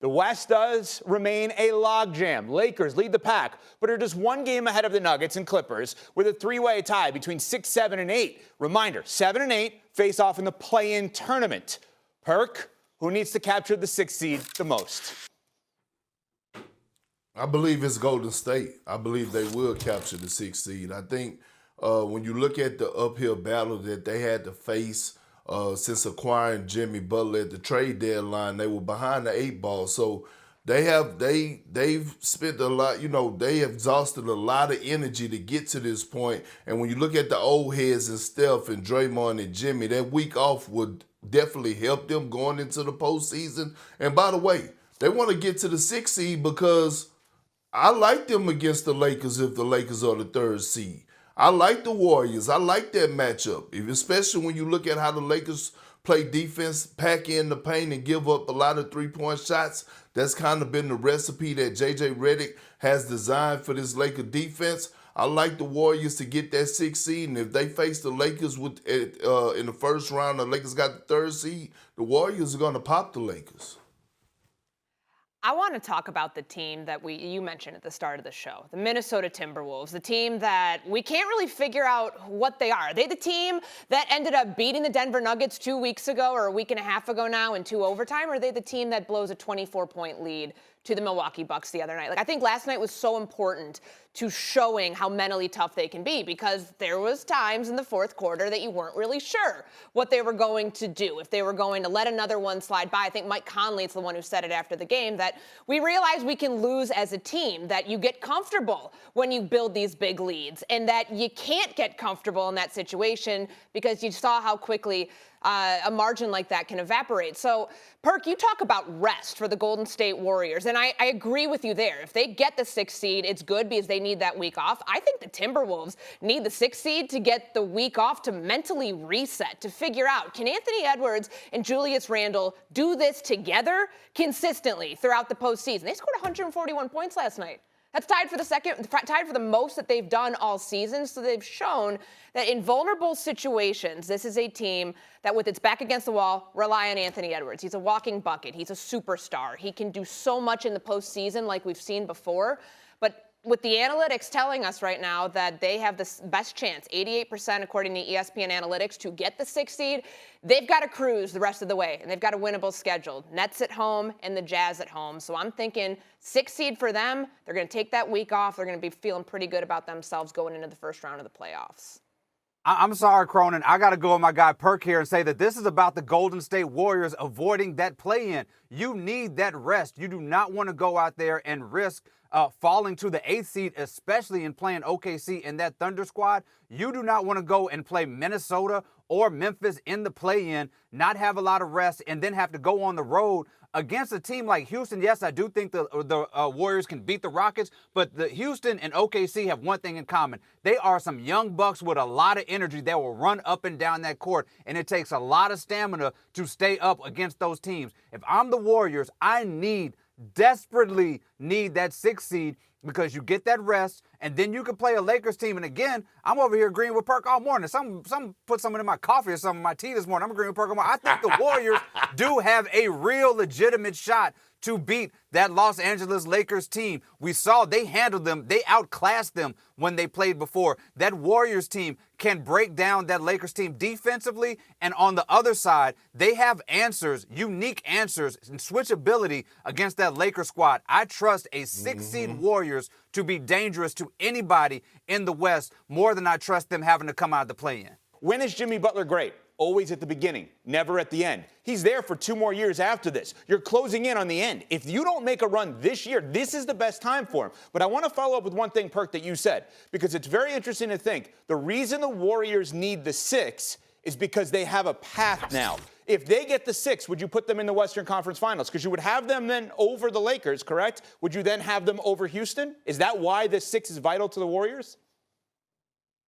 The West does remain a logjam. Lakers lead the pack, but are just one game ahead of the Nuggets and Clippers with a three-way tie between 6, 7, and 8. Reminder, 7 and 8 face off in the play-in tournament. Perk, who needs to capture the 6th seed the most? I believe it's Golden State. I believe they will capture the 6th seed. I think when you look at the uphill battle that they had to face since acquiring Jimmy Butler at the trade deadline, they were behind the 8 ball. So they've spent a lot, they have exhausted a lot of energy to get to this point. And when you look at the old heads and Steph and Draymond and Jimmy, that week off would definitely help them going into the postseason. And by the way, they want to get to the 6th seed because I like them against the Lakers if the Lakers are the 3rd seed. I like the Warriors. I like that matchup, especially when you look at how the Lakers play defense, pack in the paint, and give up a lot of three-point shots. That's kind of been the recipe that J.J. Redick has designed for this Laker defense. I like the Warriors to get that 6th seed, and if they face the Lakers in the first round, the Lakers got the 3rd seed, the Warriors are going to pop the Lakers. I want to talk about the team that you mentioned at the start of the show, the Minnesota Timberwolves, the team that we can't really figure out what they are. Are they the team that ended up beating the Denver Nuggets 2 weeks ago or a week and a half ago now in 2 overtime? Or are they the team that blows a 24-point lead to the Milwaukee Bucks the other night? I think last night was so important to showing how mentally tough they can be, because there was times in the fourth quarter that you weren't really sure what they were going to do, if they were going to let another one slide by. I think Mike Conley's the one who said it after the game, that we realize we can lose as a team, that you get comfortable when you build these big leads, and that you can't get comfortable in that situation because you saw how quickly a margin like that can evaporate. So, Perk, you talk about rest for the Golden State Warriors, and I agree with you there. If they get the 6th seed, it's good because they need that week off. I think the Timberwolves need the 6th seed to get the week off to mentally reset, to figure out, can Anthony Edwards and Julius Randle do this together consistently throughout the postseason? They scored 141 points last night. That's tied for the most that they've done all season. So they've shown that in vulnerable situations, this is a team that, with its back against the wall, rely on Anthony Edwards. He's a walking bucket. He's a superstar. He can do so much in the postseason like we've seen before. But with the analytics telling us right now that they have the best chance, 88% according to ESPN analytics, to get the 6th seed, they've got to cruise the rest of the way, and they've got a winnable schedule. Nets at home and the Jazz at home. So I'm thinking 6th seed for them. They're going to take that week off. They're going to be feeling pretty good about themselves going into the first round of the playoffs. I'm sorry, Cronin. I got to go with my guy Perk here and say that this is about the Golden State Warriors avoiding that play-in. You need that rest. You do not want to go out there and risk falling to the 8th seed, especially in playing OKC in that Thunder squad. You do not want to go and play Minnesota or Memphis in the play-in, not have a lot of rest, and then have to go on the road against a team like Houston. Yes, I do think the Warriors can beat the Rockets, but the Houston and OKC have one thing in common. They are some young bucks with a lot of energy that will run up and down that court, and it takes a lot of stamina to stay up against those teams. If I'm the Warriors, I desperately need that 6th seed, because you get that rest, and then you can play a Lakers team. And again, I'm over here agreeing with Perk all morning. Some put something in my coffee or something in my tea this morning. I'm agreeing with Perk all morning. I think the Warriors do have a real legitimate shot to beat that Los Angeles Lakers team. We saw they handled them. They outclassed them when they played before. That Warriors team can break down that Lakers team defensively, and on the other side, they have answers, unique answers, and switchability against that Lakers squad. I trust a 6th seed Warriors to be dangerous to anybody in the West more than I trust them having to come out of the play-in. When is Jimmy Butler great? Always at the beginning, never at the end. He's there for 2 more years after this. You're closing in on the end. If you don't make a run this year, this is the best time for him. But I want to follow up with one thing, Perk, that you said, because it's very interesting to think. The reason the Warriors need the 6 is because they have a path now. If they get the 6, would you put them in the Western Conference Finals? Because you would have them then over the Lakers, correct? Would you then have them over Houston? Is that why the 6 is vital to the Warriors?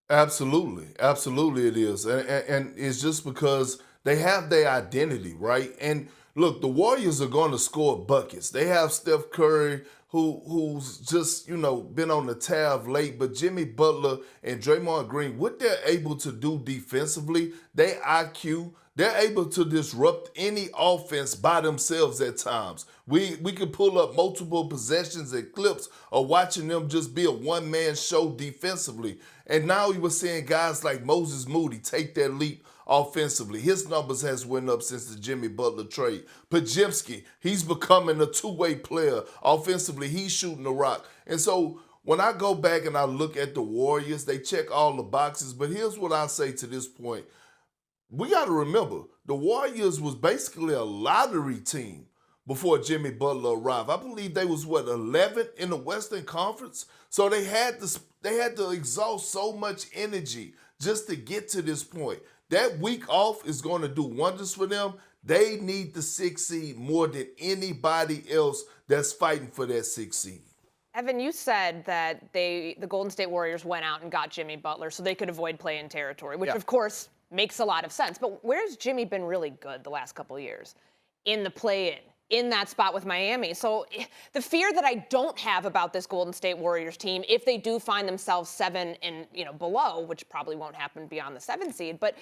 Absolutely. Absolutely it is. And it's just because they have their identity, right? And look, the Warriors are going to score buckets. They have Steph Curry, who's just, been on the tab late, but Jimmy Butler and Draymond Green, what they're able to do defensively, their IQ, They're able to disrupt any offense by themselves at times. We can pull up multiple possessions and clips of watching them just be a one-man show defensively. And now you were seeing guys like Moses Moody take that leap offensively. His numbers has went up since the Jimmy Butler trade. Pajimski, he's becoming a two-way player. Offensively, he's shooting the rock. And so when I go back and I look at the Warriors, they check all the boxes. But here's what I say to this point. We got to remember, the Warriors was basically a lottery team before Jimmy Butler arrived. I believe they was, 11th in the Western Conference? So they had to exhaust so much energy just to get to this point. That week off is going to do wonders for them. They need the 6th seed more than anybody else that's fighting for that 6th seed. Evan, you said that the Golden State Warriors went out and got Jimmy Butler so they could avoid play-in territory, which of course makes a lot of sense. But where's Jimmy been really good the last couple of years? In the play-in, in that spot with Miami. So the fear that I don't have about this Golden State Warriors team, if they do find themselves 7 and below, which probably won't happen beyond the 7th seed, but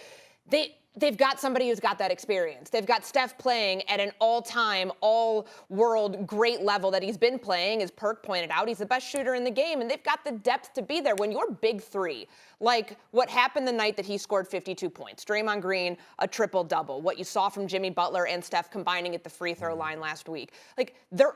they've got somebody who's got that experience. They've got Steph playing at an all-time, all-world great level that he's been playing. As Perk pointed out, he's the best shooter in the game, and they've got the depth to be there. When you're big three, like what happened the night that he scored 52 points, Draymond Green, a triple-double, what you saw from Jimmy Butler and Steph combining at the free throw line last week, like they're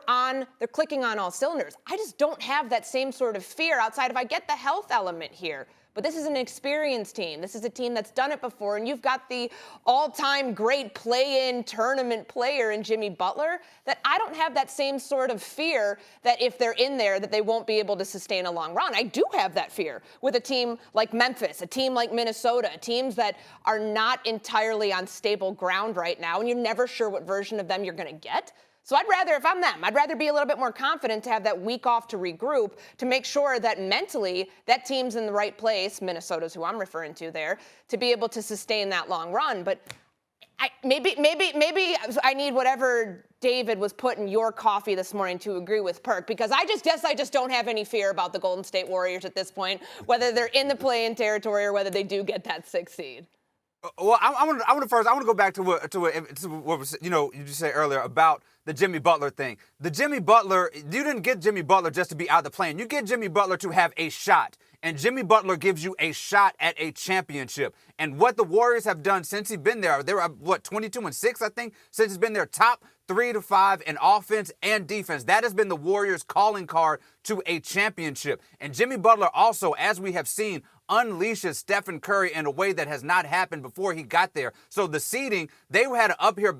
clicking on all cylinders. I just don't have that same sort of fear outside of I get the health element here. But this is an experienced team. This is a team that's done it before, and you've got the all-time great play-in tournament player in Jimmy Butler, that I don't have that same sort of fear that if they're in there that they won't be able to sustain a long run. I do have that fear with a team like Memphis, a team like Minnesota, teams that are not entirely on stable ground right now, and you're never sure what version of them you're going to get. So I'd rather, if I'm them, I'd rather be a little bit more confident to have that week off to regroup, to make sure that mentally that team's in the right place, Minnesota's who I'm referring to there, to be able to sustain that long run. But maybe I need whatever David was putting your coffee this morning to agree with Perk, because I just don't have any fear about the Golden State Warriors at this point, whether they're in the play-in territory or whether they do get that 6th seed. Well, I want to go back to what you just said earlier about the Jimmy Butler thing. The Jimmy Butler, you didn't get Jimmy Butler just to be out of the plane. You get Jimmy Butler to have a shot. And Jimmy Butler gives you a shot at a championship. And what the Warriors have done since he's been there, they were 22-6, I think, since he's been there, top 3 to 5 in offense and defense. That has been the Warriors' calling card to a championship. And Jimmy Butler also, as we have seen, unleashes Stephen Curry in a way that has not happened before he got there. So the seeding, they had an uphill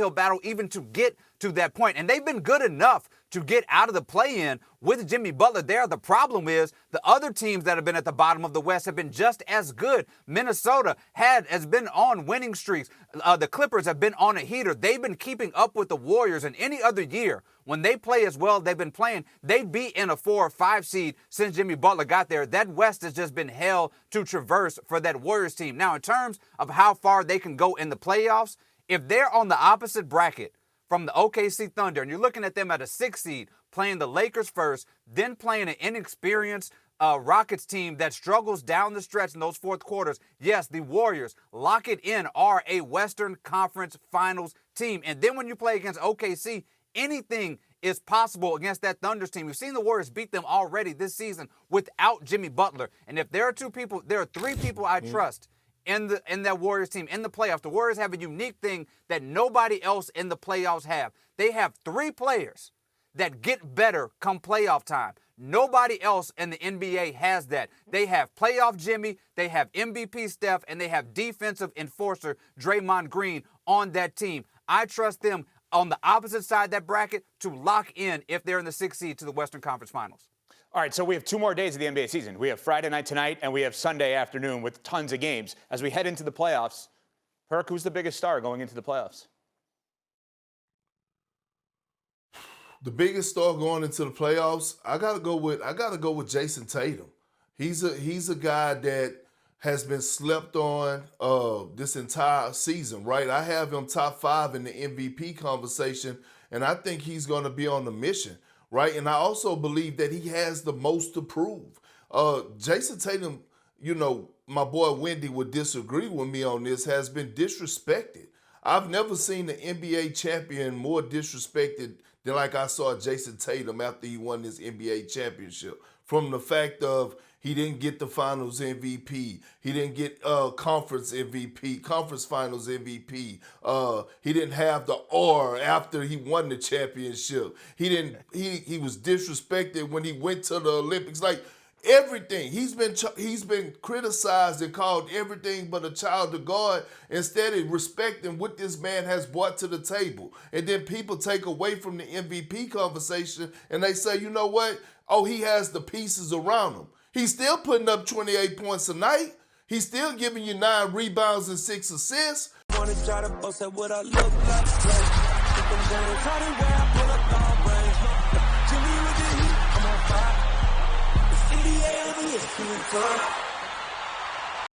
battle even to get to that point. And they've been good enough to get out of the play-in with Jimmy Butler there. The problem is the other teams that have been at the bottom of the West have been just as good. Minnesota has been on winning streaks. The Clippers have been on a heater. They've been keeping up with the Warriors. And any other year, when they play as well they've been playing, they'd be in a 4 or 5 seed since Jimmy Butler got there. That West has just been hell to traverse for that Warriors team. Now, in terms of how far they can go in the playoffs, if they're on the opposite bracket from the OKC Thunder, and you're looking at them at a 6th seed, playing the Lakers first, then playing an inexperienced Rockets team that struggles down the stretch in those fourth quarters, yes, the Warriors, lock it in, are a Western Conference Finals team. And then when you play against OKC, anything is possible against that Thunders team. We've seen the Warriors beat them already this season without Jimmy Butler. And if there are 3 people I trust in that Warriors team in the playoffs. The Warriors have a unique thing that nobody else in the playoffs have. They have 3 players that get better come playoff time. Nobody else in the NBA has that. They have playoff Jimmy, they have MVP Steph, and they have defensive enforcer Draymond Green on that team. I trust them on the opposite side of that bracket to lock in if they're in the 6th seed to the Western Conference Finals. All right, so we have 2 more days of the NBA season. We have Friday night tonight, and we have Sunday afternoon with tons of games. As we head into the playoffs, Perk, who's the biggest star going into the playoffs? The biggest star going into the playoffs, I gotta go with Jayson Tatum. He's a guy that has been slept on this entire season, right? I have him top 5 in the MVP conversation, and I think he's going to be on the mission, right? And I also believe that he has the most to prove. Jayson Tatum my boy Wendy would disagree with me on this, has been disrespected. I've never seen an NBA champion more disrespected than like I saw Jayson Tatum after he won this NBA championship. From the fact of he didn't get the finals MVP. He didn't get conference MVP, conference finals MVP. He didn't have the R after he won the championship. He was disrespected when he went to the Olympics. Like everything. He's been criticized and called everything but a child of God instead of respecting what this man has brought to the table. And then people take away from the MVP conversation and they say, you know what? Oh, he has the pieces around him. He's still putting up 28 points a night. He's still giving you 9 rebounds and 6 assists. Wanna try to boast at what I look like. Think I'm gonna try to wear, pull up all brains. Jimmy with the heat, I'm on fire. It's NBA on the ESPN.